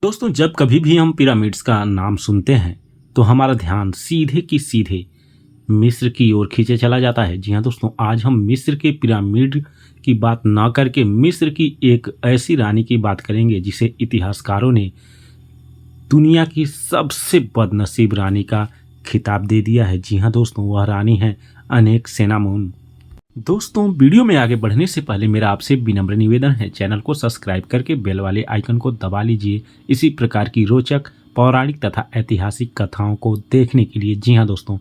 दोस्तों, जब कभी भी हम पिरामिड्स का नाम सुनते हैं तो हमारा ध्यान सीधे की सीधे मिस्र की ओर खींचे चला जाता है। जी हाँ दोस्तों, आज हम मिस्र के पिरामिड की बात ना करके मिस्र की एक ऐसी रानी की बात करेंगे जिसे इतिहासकारों ने दुनिया की सबसे बदनसीब रानी का खिताब दे दिया है। जी हाँ दोस्तों, वह रानी है अनेकसेनामुन। दोस्तों, वीडियो में आगे बढ़ने से पहले मेरा आपसे विनम्र निवेदन है, चैनल को सब्सक्राइब करके बेल वाले आइकन को दबा लीजिए इसी प्रकार की रोचक पौराणिक तथा ऐतिहासिक कथाओं को देखने के लिए। जी हाँ दोस्तों,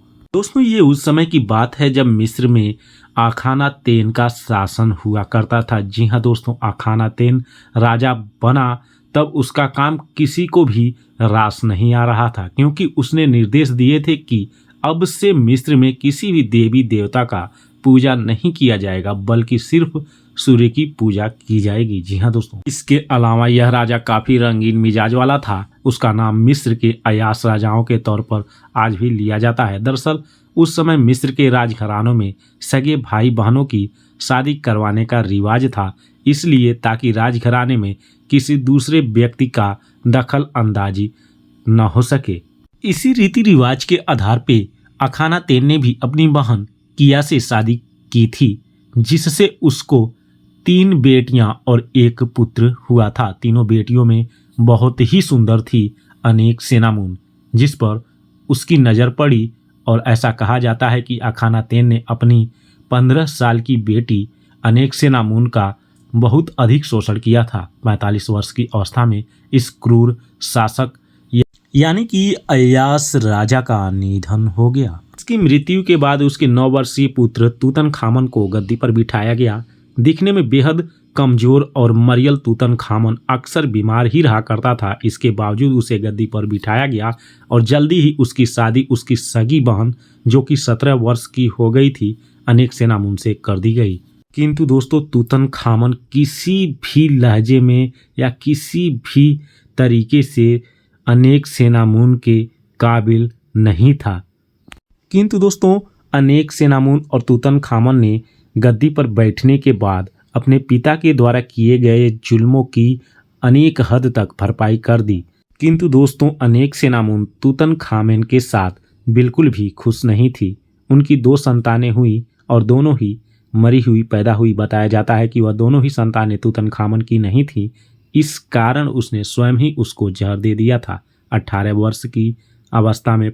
ये उस समय की बात है जब मिस्र में आखानातेन का शासन हुआ करता था। जी हाँ दोस्तों, आखानातेन राजा बना तब उसका काम किसी को भी रास नहीं आ रहा था, क्योंकि उसने निर्देश दिए थे कि अब से मिस्र में किसी भी देवी देवता का पूजा नहीं किया जाएगा, बल्कि सिर्फ सूर्य की पूजा की जाएगी। जी हाँ दोस्तों, इसके अलावा यह राजा काफी रंगीन मिजाज वाला था। उसका नाम मिस्र के अयास राजाओं के तौर पर आज भी लिया जाता है। दरअसल उस समय मिस्र के राजघरानों में सगे भाई बहनों की शादी करवाने का रिवाज था, इसलिए ताकि राजघराने में किसी दूसरे व्यक्ति का दखल अंदाजी न हो सके। इसी रीति रिवाज के आधार पे अखानातेन ने भी अपनी बहन किया से शादी की थी, जिससे उसको 3 बेटियां और 1 पुत्र हुआ था। तीनों बेटियों में बहुत ही सुंदर थी अनेकसेनामुन, जिस पर उसकी नज़र पड़ी और ऐसा कहा जाता है कि अखानातेन ने अपनी 15 साल की बेटी अनेकसेनामुन का बहुत अधिक शोषण किया था। 45 वर्ष की अवस्था में इस क्रूर शासक यानी कि अय्यास राजा का निधन हो गया। इसकी मृत्यु के बाद उसके 9 वर्षीय पुत्र तूतनखामन को गद्दी पर बिठाया गया। दिखने में बेहद कमजोर और मरियल तूतनखामन अक्सर बीमार ही रहा करता था। इसके बावजूद उसे गद्दी पर बिठाया गया और जल्दी ही उसकी शादी उसकी सगी बहन, जो कि 17 वर्ष की हो गई थी, अनेकसेनामुन से कर दी गई। किंतु दोस्तों, तूतनखामन किसी भी लहजे में या किसी भी तरीके से अनेकसेनामुन के काबिल नहीं था। किंतु दोस्तों, अनेकसेनामुन और तूतनखामन ने गद्दी पर बैठने के बाद अपने पिता के द्वारा किए गए जुल्मों की अनेक हद तक भरपाई कर दी। किंतु दोस्तों, अनेकसेनामुन तूतनखामन के साथ बिल्कुल भी खुश नहीं थी। उनकी 2 संतानें हुई और दोनों ही मरी हुई पैदा हुई। बताया जाता है कि वह दोनों ही संतानें तूतनखामन की नहीं थी। इस कारण उसने स्वयं ही उसको जहर दे दिया था। 18 वर्ष की अवस्था में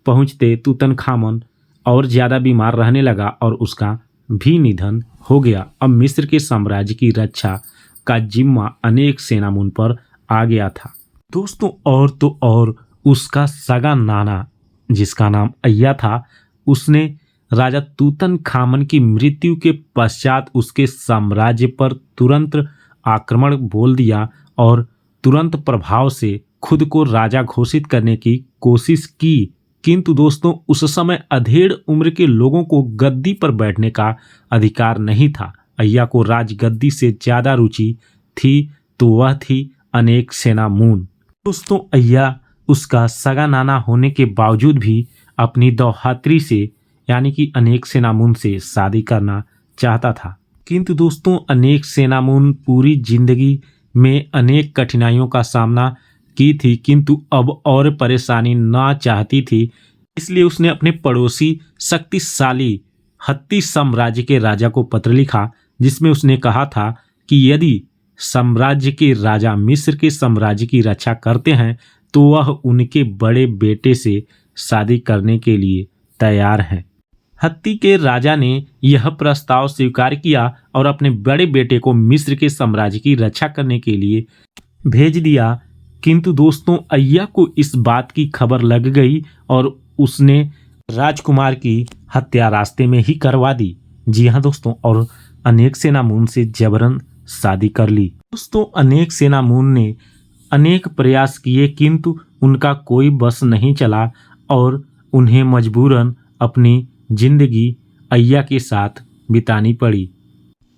पहुँचते तूतनखामन और ज़्यादा बीमार रहने लगा और उसका भी निधन हो गया। अब मिस्र के साम्राज्य की रक्षा का जिम्मा अनेकसेनामुन पर आ गया था। दोस्तों, और उसका सगा नाना, जिसका नाम अय्या था, उसने राजा तूतनखामन की मृत्यु के पश्चात उसके साम्राज्य पर तुरंत आक्रमण बोल दिया और तुरंत प्रभाव से खुद को राजा घोषित करने की कोशिश की। किंतु दोस्तों, उस समय अधेड़ उम्र के लोगों को गद्दी पर बैठने का अधिकार नहीं था। अय्या को राजगद्दी से ज़्यादा रुचि थी, तो वह थी अनेकसेनामुन। दोस्तों, अय्या उसका सगा नाना होने के बावजूद भी अपनी दौहात्री से यानी कि अनेकसेनामुन से शादी करना चाहता था। किंतु दोस्तों, अनेकसेनामुन पूरी जिंदगी में अनेक कठिनाइयों का सामना की थी, किंतु अब और परेशानी ना चाहती थी। इसलिए उसने अपने पड़ोसी शक्तिशाली हत्ती साम्राज्य के राजा को पत्र लिखा, जिसमें उसने कहा था कि यदि साम्राज्य के राजा मिस्र के साम्राज्य की रक्षा करते हैं तो वह उनके बड़े बेटे से शादी करने के लिए तैयार हैं। हत्ती के राजा ने यह प्रस्ताव स्वीकार किया और अपने बड़े बेटे को मिस्र के साम्राज्य की रक्षा करने के लिए भेज दिया। किंतु दोस्तों, अय्या को इस बात की खबर लग गई और उसने राजकुमार की हत्या रास्ते में ही करवा दी। जी हाँ दोस्तों, और अनेकसेनामुन से जबरन शादी कर ली। दोस्तों, अनेकसेनामुन ने अनेक प्रयास किए, किंतु उनका कोई बस नहीं चला और उन्हें मजबूरन अपनी जिंदगी अय्या के साथ बितानी पड़ी।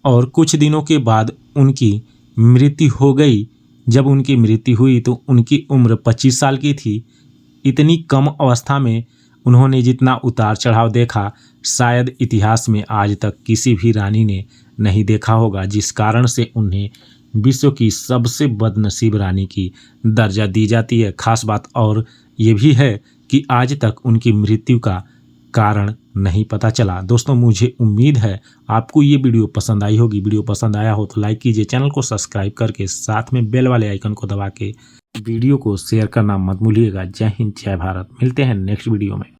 और कुछ दिनों के बाद उनकी मृत्यु हो गई। जब उनकी मृत्यु हुई तो उनकी उम्र 25 साल की थी। इतनी कम अवस्था में उन्होंने जितना उतार चढ़ाव देखा, शायद इतिहास में आज तक किसी भी रानी ने नहीं देखा होगा, जिस कारण से उन्हें विश्व की सबसे बदनसीब रानी की दर्जा दी जाती है। खास बात और ये भी है कि आज तक उनकी मृत्यु का कारण नहीं पता चला। दोस्तों, मुझे उम्मीद है आपको ये वीडियो पसंद आई होगी। वीडियो पसंद आया हो तो लाइक कीजिए, चैनल को सब्सक्राइब करके साथ में बेल वाले आइकन को दबा के वीडियो को शेयर करना मत भूलिएगा। जय हिंद, जय भारत। मिलते हैं नेक्स्ट वीडियो में।